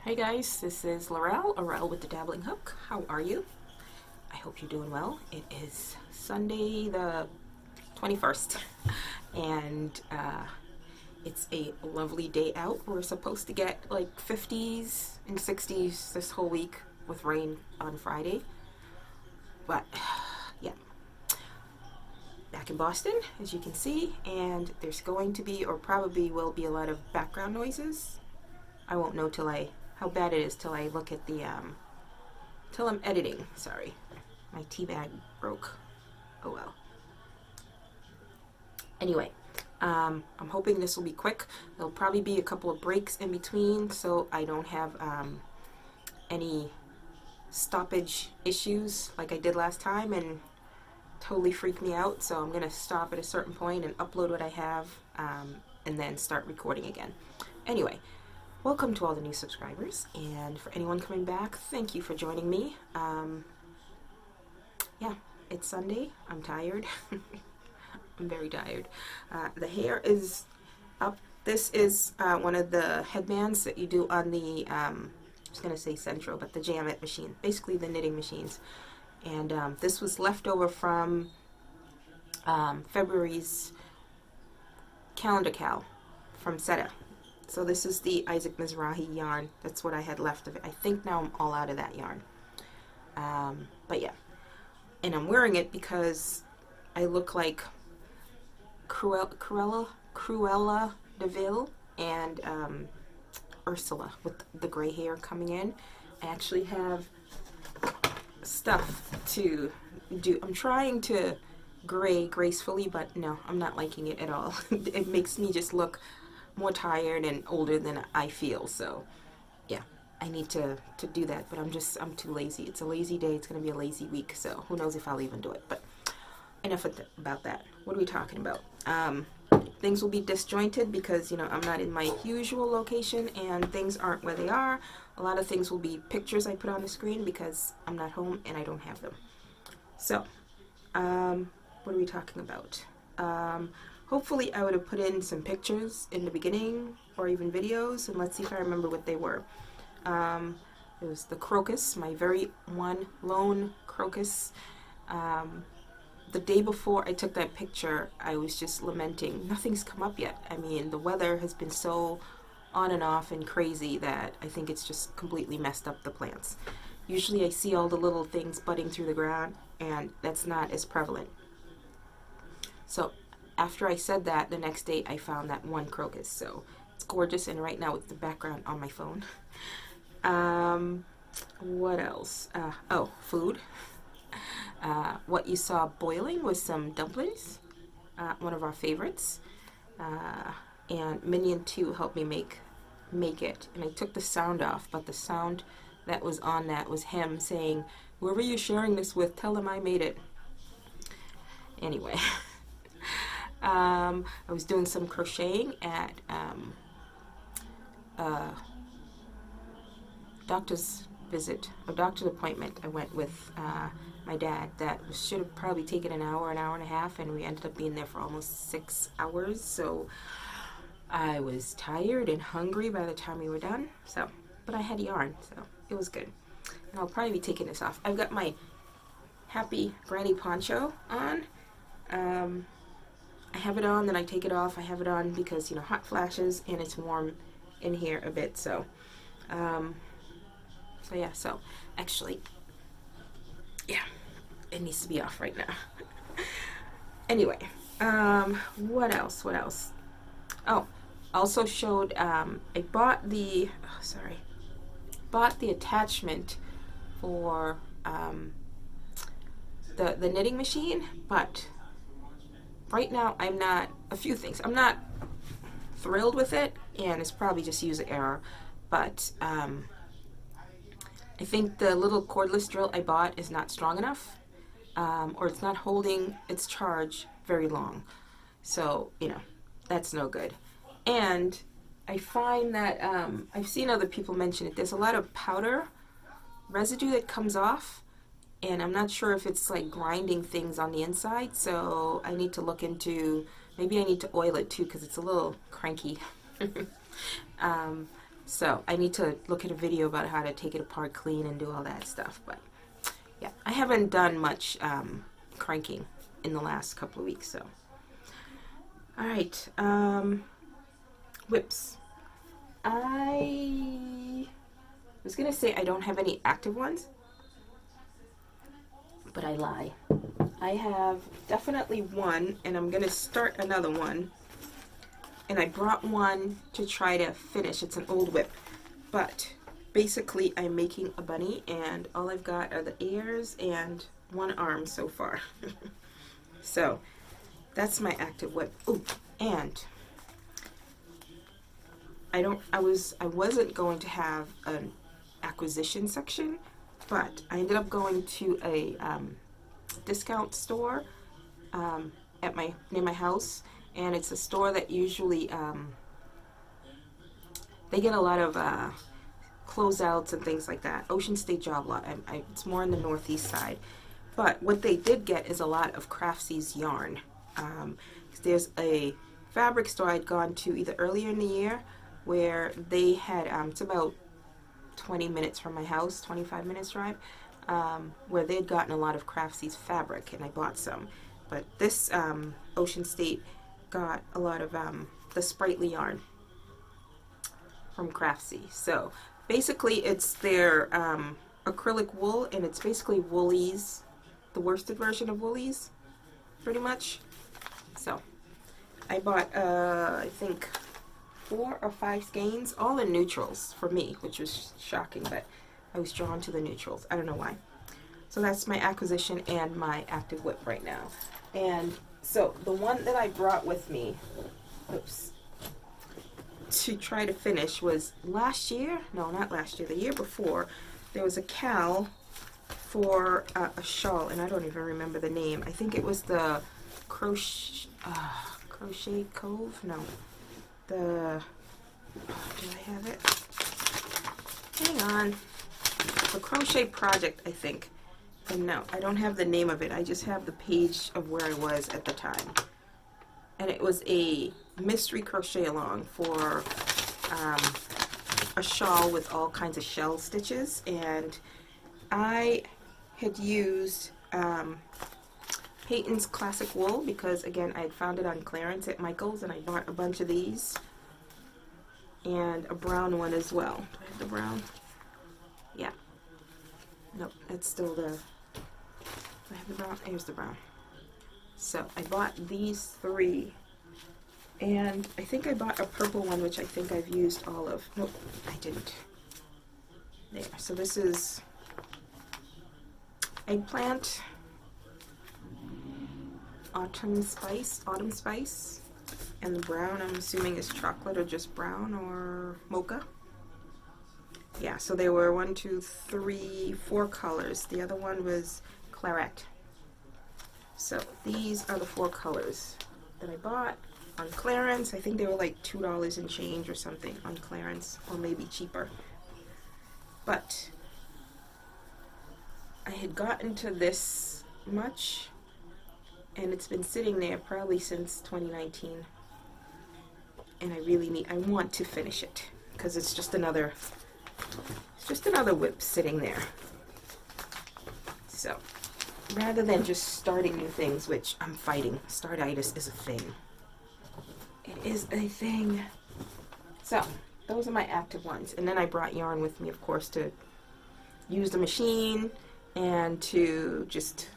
Hey guys, this is Laurel with the Dabbling Hook. How are you? I hope you're doing well. It is Sunday the 21st and it's a lovely day out. We're supposed to get like 50s and 60s this whole week with rain on Friday. But yeah, back in Boston, as you can see, and there's going to be, or probably will be, a lot of background noises. I won't know how bad it is till I look at the, till I'm editing. Sorry, my tea bag broke. Oh well. Anyway, I'm hoping this will be quick. There'll probably be a couple of breaks in between so I don't have any stoppage issues like I did last time and totally freaked me out. So I'm gonna stop at a certain point and upload what I have and then start recording again. Anyway, welcome to all the new subscribers, and for anyone coming back, thank you for joining me. Yeah, it's Sunday. I'm tired. I'm very tired. The hair is up. This is one of the headbands that you do on the, I was going to say Central, but the Jammet machine, basically the knitting machines. And this was left over from February's calendar cowl from Seta. So this is the Isaac Mizrahi yarn. That's what I had left of it. I think now I'm all out of that yarn. But yeah. And I'm wearing it because I look like Cruella de Vil and Ursula with the gray hair coming in. I actually have stuff to do. I'm trying to gray gracefully, but no, I'm not liking it at all. It makes me just look more tired and older than I feel. So yeah, I need to do that, but I'm too lazy. It's a lazy day. It's gonna be a lazy week, so who knows if I'll even do it. But enough about that. What are we talking about? Things will be disjointed because, you know, I'm not in my usual location and things aren't where they are. A lot of things will be pictures I put on the screen because I'm not home and I don't have them. So what are we talking about? Hopefully I would have put in some pictures in the beginning or even videos, and let's see if I remember what they were. It was the crocus, my very one lone crocus. The day before I took that picture, I was just lamenting. Nothing's come up yet. I mean, the weather has been so on and off and crazy that I think it's just completely messed up the plants. Usually I see all the little things budding through the ground, and that's not as prevalent. So after I said that, the next day I found that one crocus. So it's gorgeous, and right now it's the background on my phone. What else? Oh, food. What you saw boiling was some dumplings, one of our favorites, and Minion 2 helped me make it, and I took the sound off, but the sound that was on that was him saying, "Whoever you're sharing this with, tell them I made it." Anyway, I was doing some crocheting at doctor's visit, or doctor's appointment. I went with my dad. That should have probably taken an hour and a half, and we ended up being there for almost 6 hours. So I was tired and hungry by the time we were done. So, but I had yarn, so it was good. And I'll probably be taking this off. I've got my happy granny poncho on. I have it on, then I take it off. I have it on because, you know, hot flashes, and it's warm in here a bit. So, so yeah. So actually, yeah, it needs to be off right now. Anyway, what else? What else? Oh, also showed. I bought the. Oh, sorry. Bought the attachment for the knitting machine, but right now I'm not. A few things. I'm not thrilled with it, and it's probably just user error. But I think the little cordless drill I bought is not strong enough, or it's not holding its charge very long. So, you know, that's no good. And I find that I've seen other people mention it. There's a lot of powder residue that comes off, and I'm not sure if it's like grinding things on the inside. So I need to look into, maybe I need to oil it too because it's a little cranky. So I need to look at a video about how to take it apart, clean, and do all that stuff. But yeah, I haven't done much cranking in the last couple of weeks. So all right, whips. I was gonna say I don't have any active ones, but I lie. I have definitely one, and I'm gonna start another one. And I brought one to try to finish. It's an old whip, but basically I'm making a bunny, and all I've got are the ears and one arm so far. So that's my active whip. Ooh, and I wasn't going to have an acquisition section, but I ended up going to a discount store near my house. And it's a store that usually, they get a lot of closeouts and things like that. Ocean State Job Lot. It's more on the northeast side. But what they did get is a lot of Craftsies yarn. There's a fabric store I'd gone to either earlier in the year where they had, it's about 20 minutes from my house, 25 minutes drive, where they'd gotten a lot of Craftsies fabric, and I bought some. But this Ocean State got a lot of the sprightly yarn from Craftsy. So basically it's their acrylic wool, and it's basically Woolies, the worsted version of Woolies, pretty much. So I bought I think 4 or 5 skeins, all in neutrals for me, which was shocking, but I was drawn to the neutrals. I don't know why. So that's my acquisition and my active whip right now. And so the one that I brought with me, to try to finish was last year, no, not last year, the year before, there was a cowl for a shawl, and I don't even remember the name. I think it was the Crochet Cove? No. Do I have it? Hang on. The Crochet Project, I think. And no, I don't have the name of it. I just have the page of where I was at the time. And it was a mystery crochet along for a shawl with all kinds of shell stitches. And I had used Peyton's Classic Wool because, again, I had found it on clearance at Michael's, and I bought a bunch of these. And a brown one as well. Do I have the brown? Yeah. Nope, that's still the... I have the brown. Here's the brown. So I bought these 3, and I think I bought a purple one, which I think I've used all of. Nope, I didn't. There. So this is eggplant, autumn spice, and the brown I'm assuming is chocolate or just brown or mocha. Yeah. So there were 1, 2, 3, 4 colors. The other one was claret. So these are the 4 colors that I bought on clearance. I think they were like $2 and change or something on clearance, or maybe cheaper. But I had gotten to this much, and it's been sitting there probably since 2019. And I want to finish it because it's just another whip sitting there. So rather than just starting new things, which I'm fighting, startitis is a thing. It is a thing. So those are my active ones. And then I brought yarn with me, of course, to use the machine and to just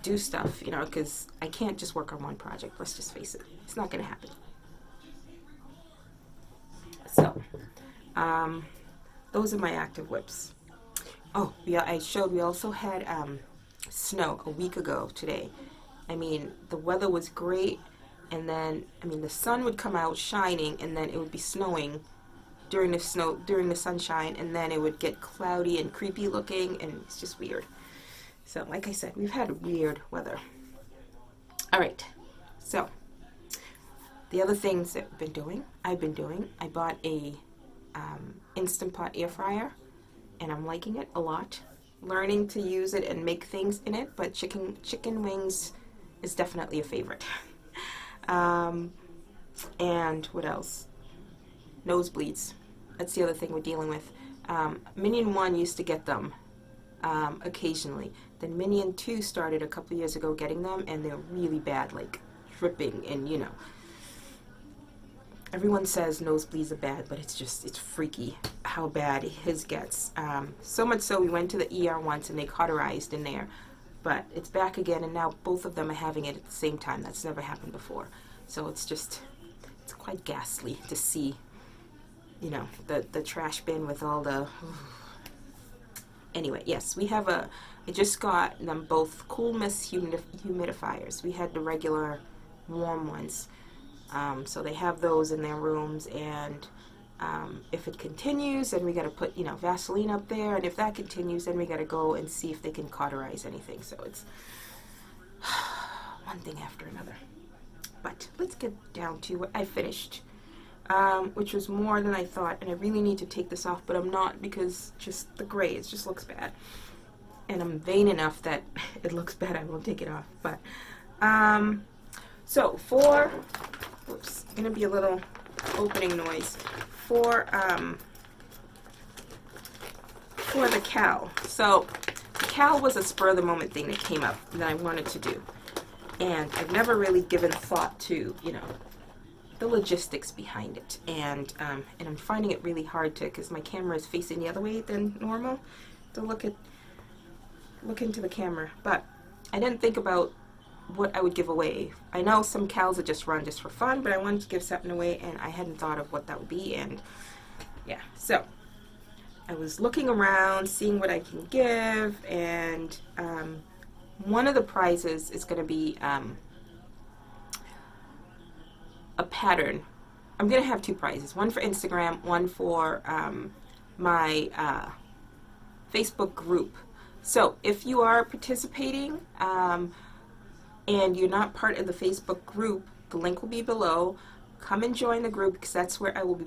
do stuff, you know, because I can't just work on one project. Let's just face it. It's not going to happen. So those are my active whips. Oh, yeah, I showed we also had snow a week ago today. I mean, the weather was great, and then, I mean, the sun would come out shining, and then it would be snowing during the sunshine, and then it would get cloudy and creepy looking, and it's just weird. So, like I said, we've had weird weather. All right, so the other things that I've been doing, I bought a Instant Pot air fryer, and I'm liking it a lot. Learning to use it and make things in it, but chicken wings is definitely a favorite. And what else? Nosebleeds. That's the other thing we're dealing with. Minion 1 used to get them occasionally. Then Minion 2 started a couple years ago getting them, and they're really bad, like dripping, and you know. Everyone says nosebleeds are bad, but it's freaky how bad his gets. So much so we went to the ER once and they cauterized in there. But it's back again, and now both of them are having it at the same time. That's never happened before. So it's quite ghastly to see, you know, the trash bin with all the... Anyway, yes, we have I just got them both cool mist humidifiers. We had the regular warm ones. So they have those in their rooms, and if it continues, then we got to put, you know, Vaseline up there, and if that continues, then we got to go and see if they can cauterize anything. So it's one thing after another. But let's get down to what I finished, which was more than I thought, and I really need to take this off, but I'm not, because just the gray, it just looks bad. And I'm vain enough that it looks bad, I won't take it off. But so for, oops, gonna be a little opening noise. For the Cowl. So the Cowl was a spur of the moment thing that came up that I wanted to do, and I've never really given thought to, you know, the logistics behind it, and I'm finding it really hard to, because my camera is facing the other way than normal, to look into the camera. But I didn't think about what I would give away. I know some Cowls are just run just for fun, but I wanted to give something away, and I hadn't thought of what that would be. And yeah, so I was looking around, seeing what I can give, and one of the prizes is going to be a pattern. I'm going to have two prizes, one for Instagram, one for my Facebook group. So if you are participating and you're not part of the Facebook group, the link will be below. Come and join the group, because that's where I will be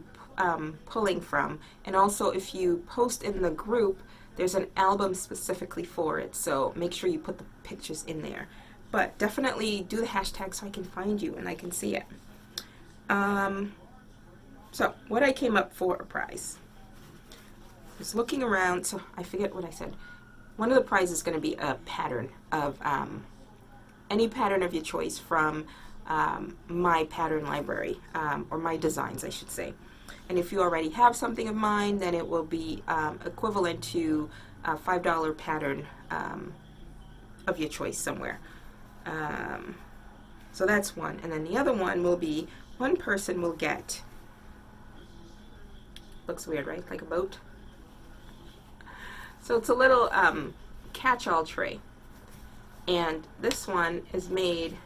pulling from. And also, if you post in the group, there's an album specifically for it, so make sure you put the pictures in there. But definitely do the hashtag so I can find you and I can see it. So what I came up for a prize, I was looking around, so I forget what I said. One of the prizes is going to be a pattern of any pattern of your choice from my pattern library, or my designs, I should say. And if you already have something of mine, then it will be equivalent to a $5 pattern of your choice somewhere. So that's one. And then the other one will be, one person will get, looks weird, right? Like a boat. So it's a little catch-all tray. And this one is made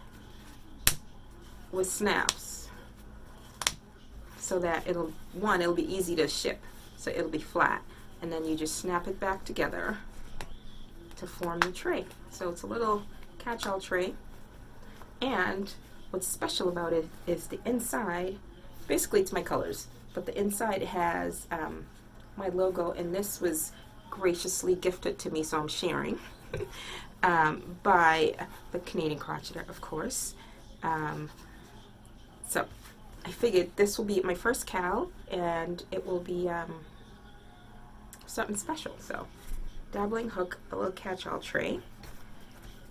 with snaps, so that it'll be easy to ship, so it'll be flat, and then you just snap it back together to form the tray. So it's a little catch-all tray, and what's special about it is the inside, basically it's my colors, but the inside has my logo, and this was graciously gifted to me, so I'm sharing, by the Canadian Crocheter, of course. So I figured this will be my first Cowl, and it will be something special. So dabbling hook, a little catch-all tray,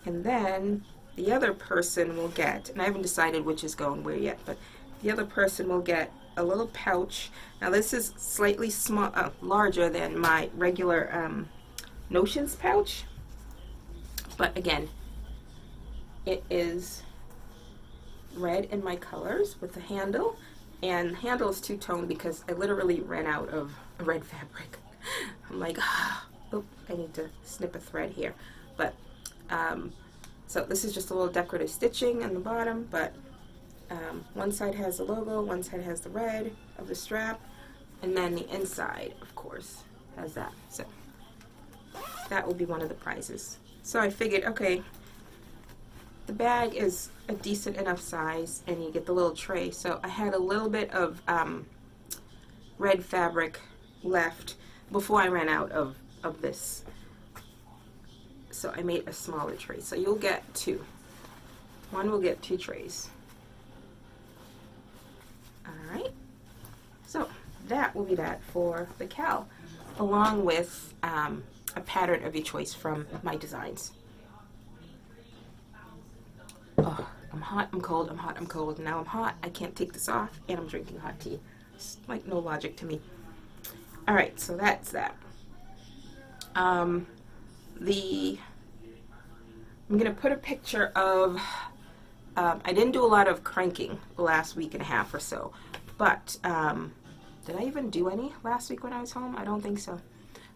and then the other person will get, and I haven't decided which is going where yet, but the other person will get a little pouch. Now this is slightly larger than my regular Notions pouch, but again, it is red in my colors with the handle, and the handle is two-tone because I literally ran out of red fabric. I'm like, oh, I need to snip a thread here. But so this is just a little decorative stitching on the bottom, but one side has the logo, one side has the red of the strap, and then the inside, of course, has that. So that will be one of the prizes. So I figured, okay, the bag is a decent enough size, and you get the little tray. So I had a little bit of red fabric left before I ran out of this. So I made a smaller tray. So you'll get two. One will get two trays. Alright. So that will be that for the cowl, along with a pattern of your choice from my designs. Oh, I'm hot, I'm cold, I'm hot, I'm cold. Now I'm hot, I can't take this off, and I'm drinking hot tea. It's like no logic to me. Alright, so that's that. I'm gonna put a picture of, I didn't do a lot of cranking the last week and a half or so, but did I even do any last week when I was home? I don't think so.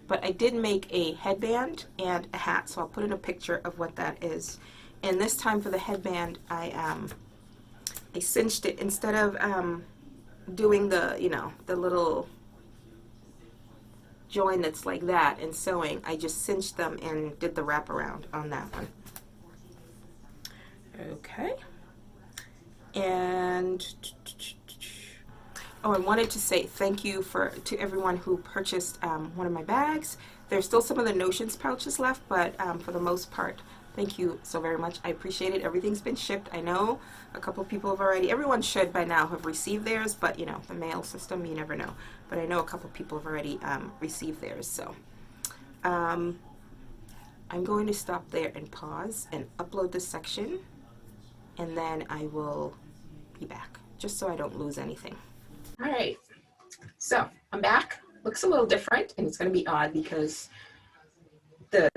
But I did make a headband and a hat, so I'll put in a picture of what that is. And this time for the headband, I cinched it. Instead of doing the, you know, the little join that's like that and sewing, I just cinched them and did the wraparound on that one. Okay. And oh, I wanted to say thank you to everyone who purchased one of my bags. There's still some of the Notions pouches left, but for the most part, thank you so very much. I appreciate it. Everything's been shipped. I know a couple people have already, everyone should by now have received theirs, but you know, the mail system, you never know. But I know a couple people have already received theirs, so. I'm going to stop there and pause and upload this section, and then I will be back, just so I don't lose anything. All right, so I'm back. Looks a little different, and it's going to be odd because the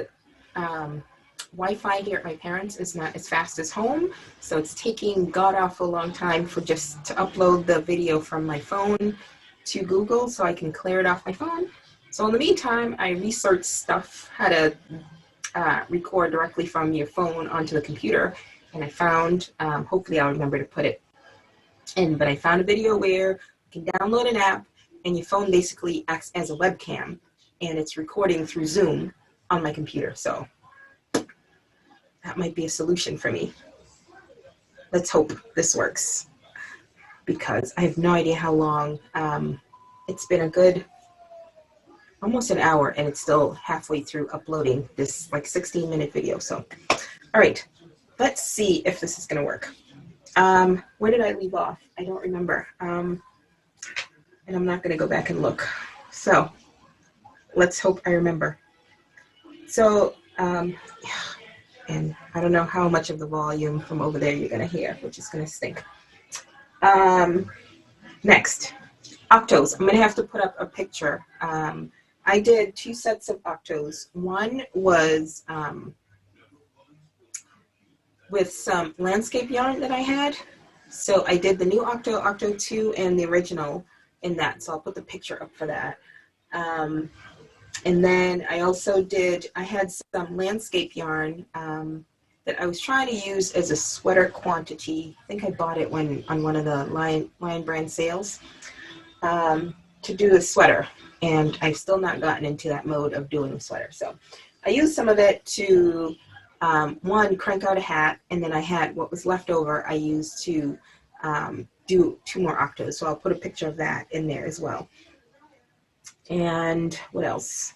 Wi-Fi here at my parents is not as fast as home, so it's taking god-awful long time for just to upload the video from my phone to Google so I can clear it off my phone. So in the meantime, I researched stuff, how to record directly from your phone onto the computer, and I found, hopefully I'll remember to put it in, but I found a video where you can download an app and your phone basically acts as a webcam, and it's recording through Zoom on my computer, so that might be a solution for me. Let's hope this works, because I have no idea how long. It's been a good, almost an hour, and it's still halfway through uploading this like 16-minute video, so. All right, let's see if this is gonna work. Where did I leave off? I don't remember. And I'm not gonna go back and look. So let's hope I remember. So, and I don't know how much of the volume from over there you're gonna hear, which is gonna stink. Next, Octos. I'm gonna have to put up a picture. I did 2 sets of Octos. One was with some landscape yarn that I had. So I did the new Octo, Octo 2, and the original in that. So I'll put the picture up for that. And then I also did, I had some landscape yarn that I was trying to use as a sweater quantity. I think I bought it on one of the Lion brand sales to do a sweater. And I've still not gotten into that mode of doing a sweater. So I used some of it to, one, crank out a hat, and then I had what was left over I used to do 2 more Octos. So I'll put a picture of that in there as well. And what else?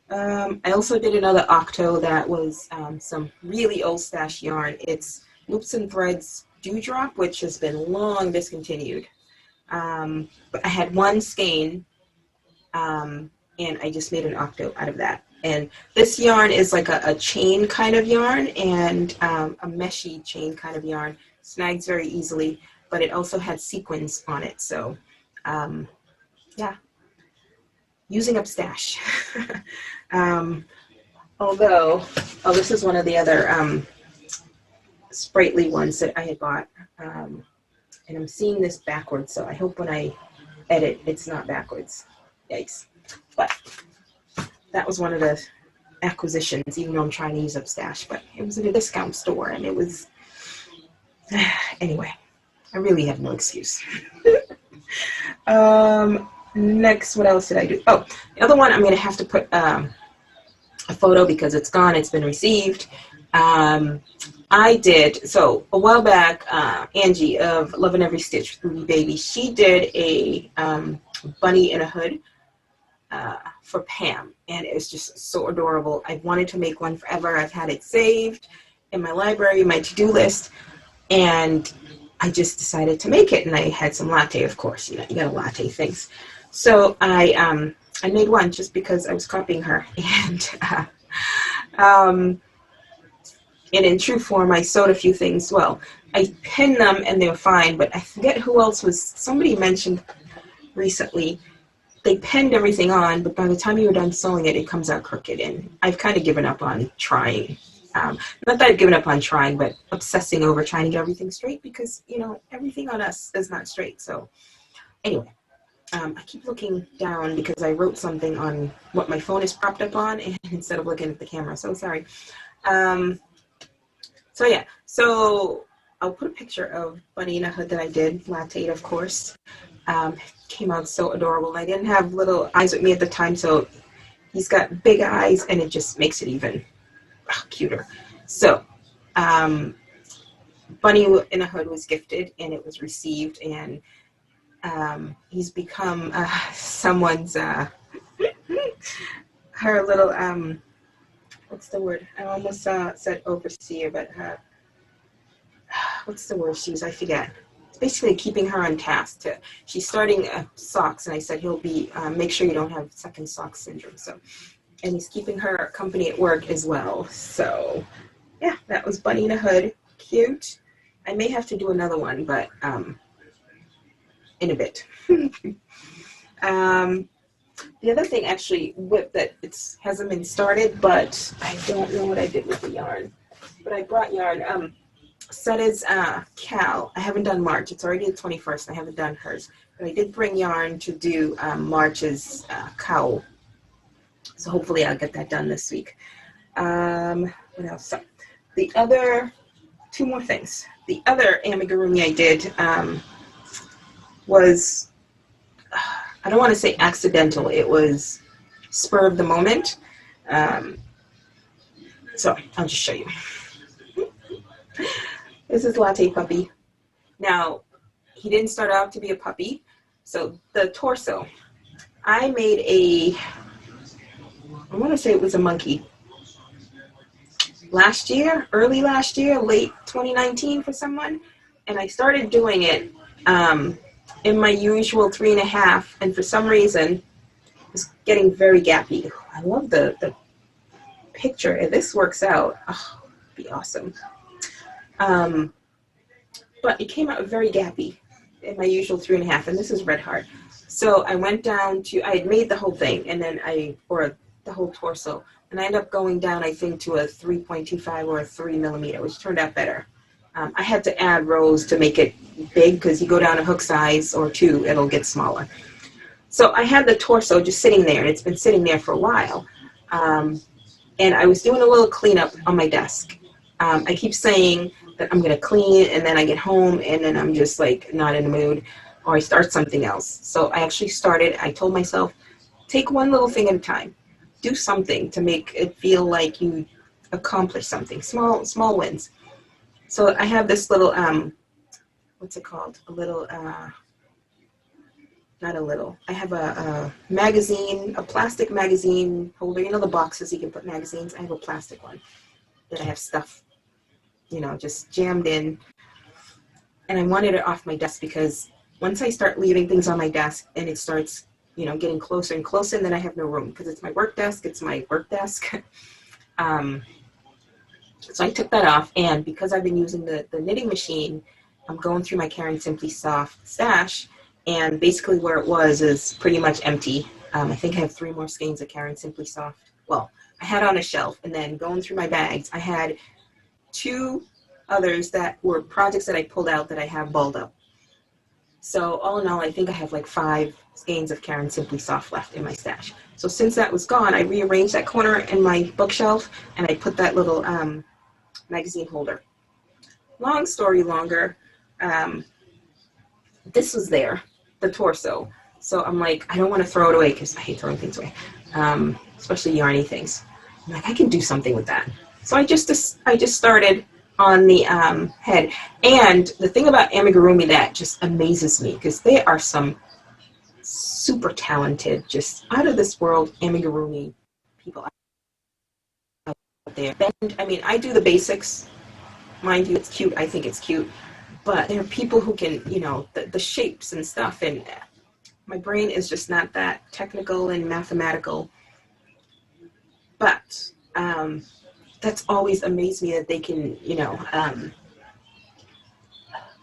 I also did another Octo that was some really old stash yarn. It's Loops and Threads Dewdrop, which has been long discontinued. But I had 1 skein, and I just made an Octo out of that. And this yarn is like a chain kind of yarn, and a meshy chain kind of yarn. Snags very easily, but it also had sequins on it. So, yeah. Using up stash. Although, oh, this is one of the other sprightly ones that I had bought. And I'm seeing this backwards, so I hope when I edit, it's not backwards. Yikes. But that was one of the acquisitions, even though I'm trying to use up stash. But it was at a discount store, and it was... Anyway, I really have no excuse. Next, what else did I do? Oh, the other one, I'm going to have to put a photo because it's gone. It's been received. I did, so a while back, Angie of Love in Every Stitch with RubyBaby, she did a bunny in a hood for Pam, and it was just so adorable. I've wanted to make one forever. I've had it saved in my library, my to-do list, and I just decided to make it, and I had some latte, of course. You know, you gotta latte things. So I made one just because I was copying her, and and in true form, I sewed a few things. Well, I pinned them and they were fine, but I forget who else was. Somebody mentioned recently they pinned everything on, but by the time you were done sewing it, it comes out crooked. And I've kind of given up on trying. Not that I've given up on trying, but obsessing over trying to get everything straight because, you know, everything on us is not straight. So anyway, I keep looking down because I wrote something on what my phone is propped up on and instead of looking at the camera. So sorry. So yeah, so I'll put a picture of Bunny in a hood that I did, latte, of course. Came out so adorable. I didn't have little eyes with me at the time, so he's got big eyes, and it just makes it even cuter. So, Bunny in a hood was gifted, and it was received, and he's become someone's her little what's the word? I almost said overseer, but what's the word she was? I forget. It's basically keeping her on task. She's starting socks, and I said he'll be make sure you don't have second sock syndrome. So, and he's keeping her company at work as well. So, yeah, that was Bunny in a hood. Cute. I may have to do another one, but in a bit. The other thing actually that it hasn't been started, but I don't know what I did with the yarn. But I brought yarn. Suede's Cowl. I haven't done March. It's already the 21st. I haven't done hers. But I did bring yarn to do March's Cowl. So hopefully I'll get that done this week. What else? So the other, two more things. The other amigurumi I did was, I don't want to say accidental. It was spur of the moment. So I'll just show you. This is Latte Puppy. Now, he didn't start out to be a puppy. So the torso, I made I want to say it was a monkey. Last year, early last year, late 2019 for someone. And I started doing it in my usual 3.5. And for some reason, it was getting very gappy. I love the picture. If this works out, oh, it'd be awesome. But it came out very gappy in my usual 3.5, and this is red heart. So I went down to, I had made the whole thing, and then or the whole torso, and I ended up going down, I think, to a 3.25 or a 3mm, which turned out better. I had to add rows to make it big, because you go down a hook size or 2, it'll get smaller. So I had the torso just sitting there, and it's been sitting there for a while. And I was doing a little cleanup on my desk. I keep saying that I'm going to clean, and then I get home, and then I'm just like not in the mood, or I start something else. So I actually started, I told myself, take one little thing at a time. Do something to make it feel like you accomplished something. Small wins. So I have this little, what's it called? A little, not a little. I have a magazine, a plastic magazine holder. You know the boxes you can put magazines? I have a plastic one that I have stuff, you know, just jammed in. And I wanted it off my desk because once I start leaving things on my desk and it starts, you know, getting closer and closer, and then I have no room because it's my work desk. It's my work desk. So I took that off, and because I've been using the knitting machine, I'm going through my Caring Simply Soft stash, and basically where it was is pretty much empty. I think I have 3 more skeins of Caring Simply Soft. Well, I had on a shelf, and then going through my bags, I had 2 others that were projects that I pulled out that I have balled up. So all in all, I think I have like 5 skeins of Caring Simply Soft left in my stash. So since that was gone, I rearranged that corner in my bookshelf, and I put that little magazine holder. Long story longer, this was there, the torso. So I'm like, I don't want to throw it away because I hate throwing things away, especially yarny things. I'm like, I can do something with that. So I just started on the head. And the thing about Amigurumi that just amazes me, because they are some super talented, just out of this world Amigurumi people out there. And, I mean, I do the basics. Mind you, it's cute. I think it's cute. But there are people who can, you know, the shapes and stuff. And My brain is just not that technical and mathematical. But that's always amazed me that they can, you know,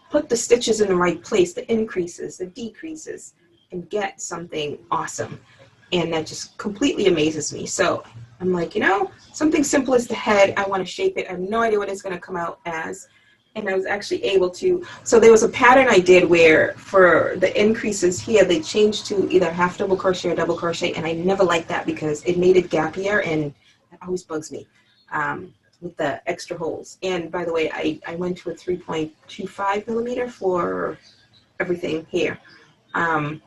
put the stitches in the right place, the increases, the decreases, and get something awesome. And that just completely amazes me. So I'm like, you know, something simple as the head, I want to shape it. I have no idea what it's going to come out as. And I was actually able to, so there was a pattern I did where for the increases here, they changed to either half double crochet or double crochet. And I never liked that because it made it gappier, and that always bugs me with the extra holes. And by the way, I went to a 3.25 millimeter for everything here. You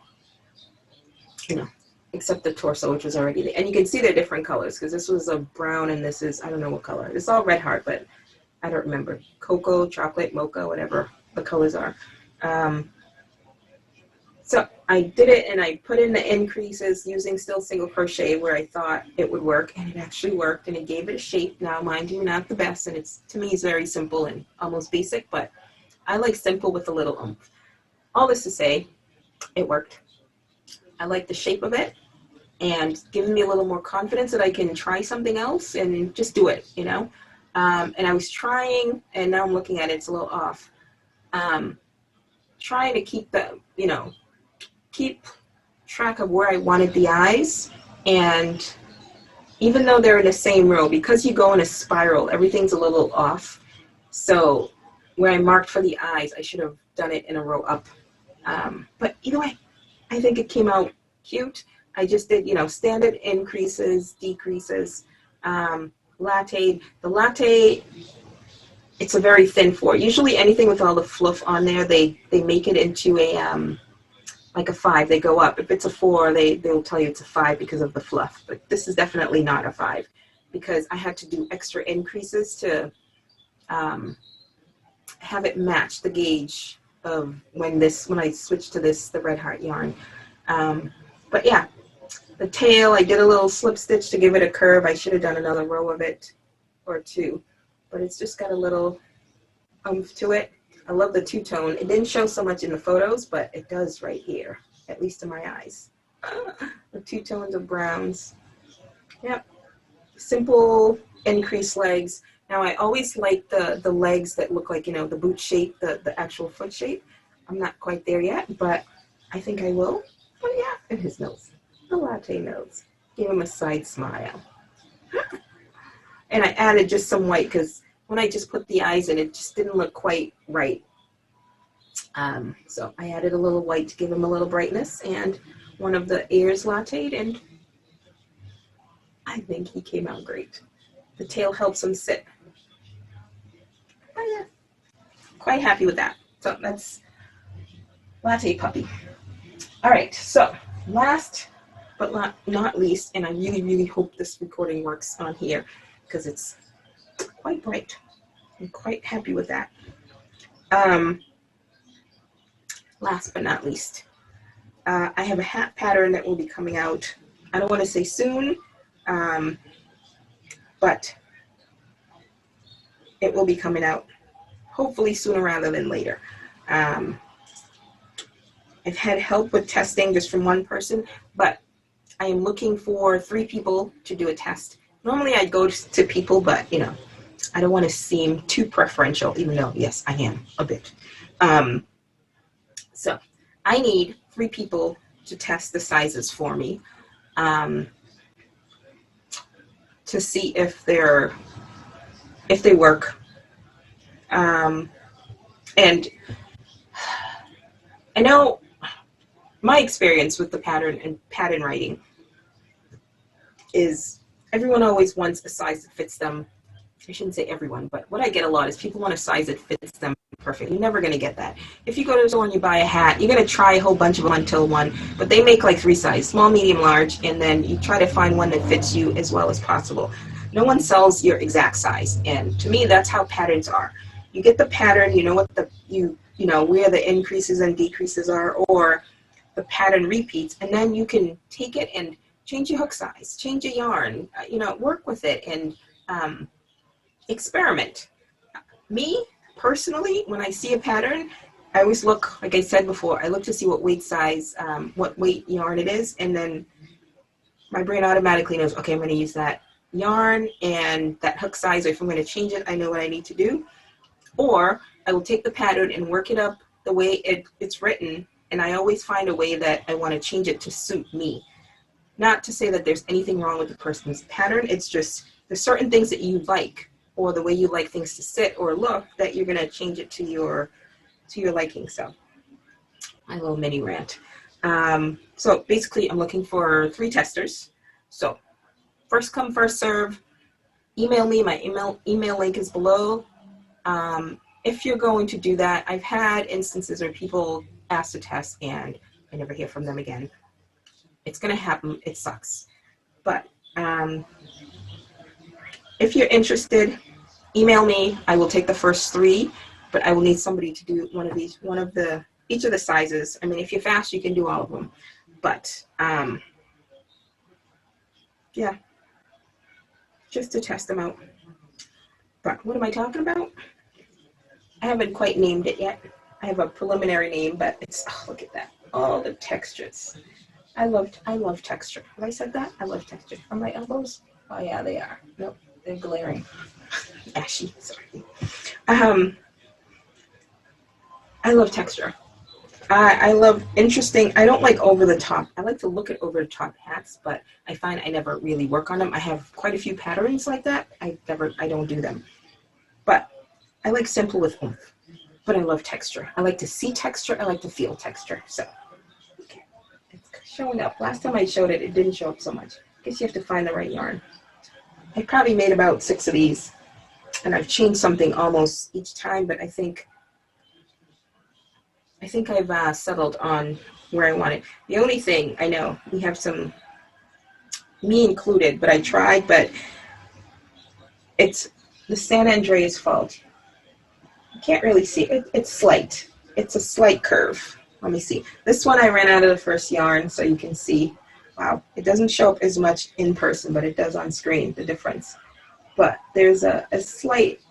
know, except the torso, which was already there. And you can see they're different colors because this was a brown and this is, I don't know what color. It's all red heart, but I don't remember. Cocoa, chocolate, mocha, whatever the colors are. So I did it, and I put in the increases using still single crochet where I thought it would work, and it actually worked, and it gave it a shape. Now, mind you, not the best, and it's, to me, it's very simple and almost basic, but I like simple with a little oomph. All this to say, it worked. I like the shape of it, and giving me a little more confidence that I can try something else and just do it, you know? And I was trying, and now I'm looking at it, it's a little off, trying to keep the, you know, keep track of where I wanted the eyes. And even though they're in the same row, because you go in a spiral, everything's a little off. So where I marked for the eyes, I should have done it in a row up. But either way, I think it came out cute. I just did, you know, standard increases, decreases, latte. The latte, it's a very thin four. Usually anything with all the fluff on there, they make it into a, like a 5, they go up. If it's a 4, they'll tell you it's a 5 because of the fluff. But this is definitely not a 5 because I had to do extra increases to have it match the gauge of when I switched to this, the Red Heart yarn. But yeah, the tail, I did a little slip stitch to give it a curve. I should have done another row of it or 2, but it's just got a little oomph to it. I love the two-tone. It didn't show so much in the photos, but it does right here, at least in my eyes. The two tones of browns. Yep. Simple increased legs. Now, I always like the legs that look like, you know, the boot shape, the actual foot shape. I'm not quite there yet, but I think I will. Oh, yeah, and his nose. The latte nose. Give him a side smile. And I added just some white because when I just put the eyes in, it just didn't look quite right. So I added a little white to give him a little brightness, and one of the ears latte'd, and I think he came out great. The tail helps him sit. Oh yeah, quite happy with that. So that's Latte Puppy. All right, so last but not least, and I really, really hope this recording works on here because it's quite bright. I'm quite happy with that. Last but not least, I have a hat pattern that will be coming out. I don't want to say soon, but it will be coming out hopefully sooner rather than later. I've had help with testing just from one person, but I am looking for 3 people to do a test. Normally I'd go to people, but you know, I don't want to seem too preferential, even though, yes, I am a bit. So I need 3 people to test the sizes for me to see if they work. And I know my experience with the pattern and pattern writing is everyone always wants a size that fits them. I shouldn't say everyone, but what I get a lot is people want a size that fits them perfect. You're never going to get that. If you go to the store and you buy a hat, you're going to try a whole bunch of them until one, but they make like 3 sizes, small, medium, large, and then you try to find one that fits you as well as possible. No one sells your exact size, and to me, that's how patterns are. You get the pattern, you know what you know where the increases and decreases are, or the pattern repeats, and then you can take it and change your hook size, change your yarn, you know, work with it and experiment. Me, personally, when I see a pattern, I always look, like I said before, I look to see what weight size, what weight yarn it is, and then my brain automatically knows, okay, I'm going to use that yarn and that hook size, or if I'm going to change it, I know what I need to do. Or I will take the pattern and work it up the way it's written, and I always find a way that I want to change it to suit me. Not to say that there's anything wrong with the person's pattern, it's just there's certain things that you like, or the way you like things to sit or look, that you're going to change it to your liking. So my little mini rant. So basically I'm looking for 3 testers. So first come, first serve. Email me. My email link is below. If you're going to do that, I've had instances where people ask to test and I never hear from them again. It's going to happen. It sucks. But if you're interested, email me. I will take the first 3, but I will need somebody to do each of the sizes. I mean, if you're fast, you can do all of them. But yeah, just to test them out. But what am I talking about? I haven't quite named it yet. I have a preliminary name, but it's, oh, look at that. All the textures. I love texture. Have I said that? I love texture. Are my elbows? Oh yeah, they are. Nope, they're glaring. Ashy, sorry. I love texture. I love interesting. I don't like over the top. I like to look at over the top hats, but I find I never really work on them. I have quite a few patterns like that. I don't do them. But I like simple with oomph. But I love texture. I like to see texture. I like to feel texture. So, okay, it's showing up. Last time I showed it, it didn't show up so much. I guess you have to find the right yarn. I probably made about 6 of these, and I've changed something almost each time, but I think I've settled on where I want it. The only thing, I know, we have some, me included, but I tried, but it's the San Andreas fault. You can't really see it. It's slight. It's a slight curve. Let me see. This one I ran out of the first yarn, so you can see. Wow, it doesn't show up as much in person, but it does on screen, the difference. But there's a slight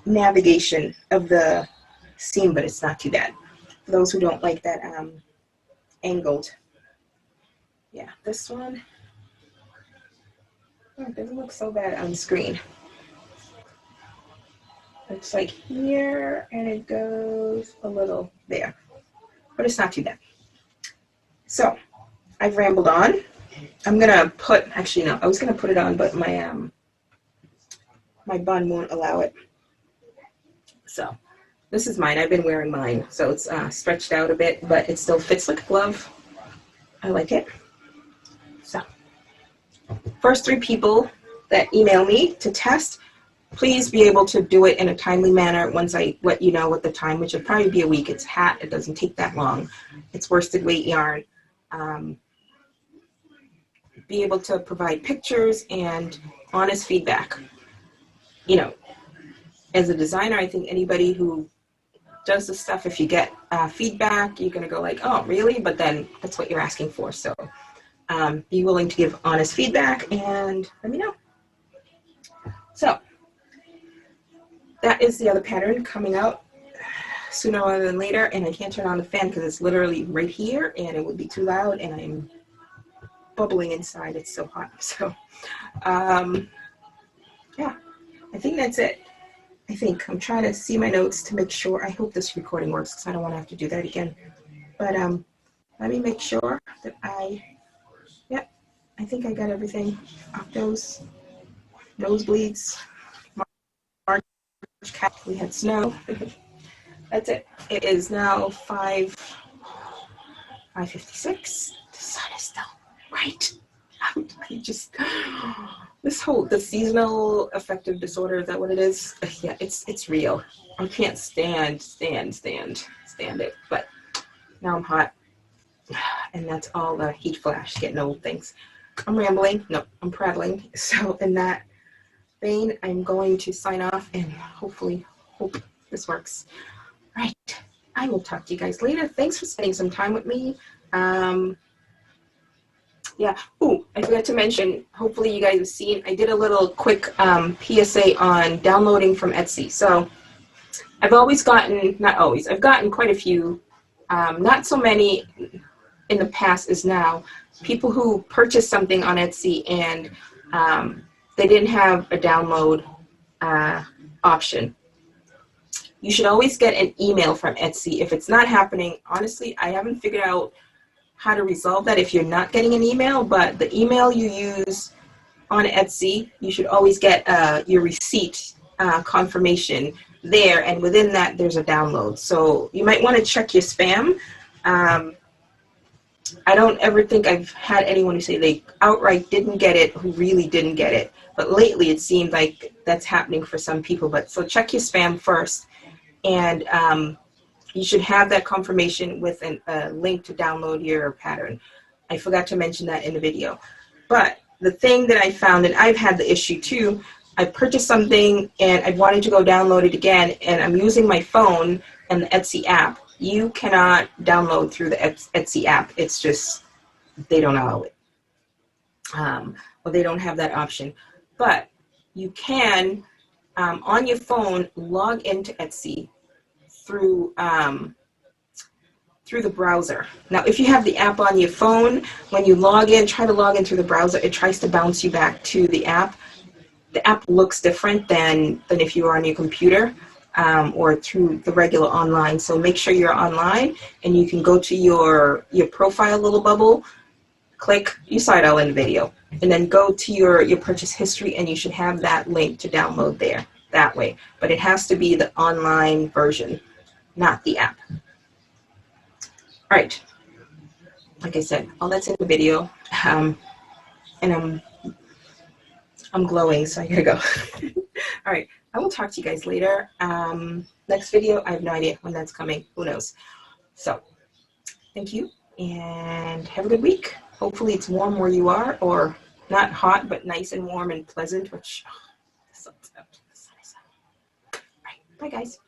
navigation of the seam, but it's not too bad. For those who don't like that angled. Yeah, this one, oh, it doesn't look so bad on screen. It's like here, and it goes a little there, but it's not too bad. So I've rambled on. I'm gonna put, actually no, I was gonna put it on, but my my bun won't allow it. So this is mine. I've been wearing mine, so it's stretched out a bit, but it still fits like a glove. I like it. So first 3 people that email me to test, please be able to do it in a timely manner once I let you know what the time, which would probably be a week. It's hat. It doesn't take that long. It's worsted weight yarn. Be able to provide pictures and honest feedback. You know, as a designer, I think anybody who does this stuff, if you get feedback, you're going to go like, oh, really? But then that's what you're asking for. So be willing to give honest feedback and let me know. So that is the other pattern coming out sooner rather than later, and I can't turn on the fan because it's literally right here and it would be too loud and I'm bubbling inside. It's so hot. So yeah, I think that's it. I think I'm trying to see my notes to make sure. I hope this recording works because I don't want to have to do that again. But let me make sure that yep, I think I got everything. Octos, nosebleeds, March cat, we had snow. That's it. It is now 5:56. The sun is still right out. I just, the seasonal affective disorder, is that what it is? Yeah, it's real. I can't stand it. But now I'm hot. And that's all the heat flash, getting old things. I'm rambling. No, I'm prattling. So in that vein, I'm going to sign off and hopefully hope this works. Right. I will talk to you guys later. Thanks for spending some time with me. Yeah. Oh, I forgot to mention, hopefully you guys have seen, I did a little quick PSA on downloading from Etsy. So I've always gotten, not always, I've gotten quite a few, not so many in the past as now, people who purchased something on Etsy and they didn't have a download option. You should always get an email from Etsy. If it's not happening, honestly, I haven't figured out how to resolve that if you're not getting an email, but the email you use on Etsy, you should always get your receipt confirmation there, and within that there's a download. So you might want to check your spam. I don't ever think I've had anyone who say they outright didn't get it who really didn't get it, but lately it seemed like that's happening for some people. But so check your spam first, and you should have that confirmation with a link to download your pattern. I forgot to mention that in the video. But the thing that I found, and I've had the issue too, I purchased something and I wanted to go download it again, and I'm using my phone and the Etsy app. You cannot download through the Etsy app. It's just, they don't allow it. Or they don't have that option. But you can, on your phone, log into Etsy through the browser. Now, if you have the app on your phone, when you log in, try to log in through the browser, it tries to bounce you back to the app. The app looks different than if you were on your computer or through the regular online. So make sure you're online, and you can go to your profile little bubble, click, you saw it all in the video, and then go to your purchase history, and you should have that link to download there that way. But it has to be the online version, not the app. All right, like I said, all that's in the video, and I'm glowing, so I gotta go. All right, I will talk to you guys later. Next video, I have no idea when that's coming. Who knows? So, thank you, and have a good week. Hopefully it's warm where you are, or not hot, but nice and warm and pleasant, which, the sun's out. The sun is out. All right, bye guys.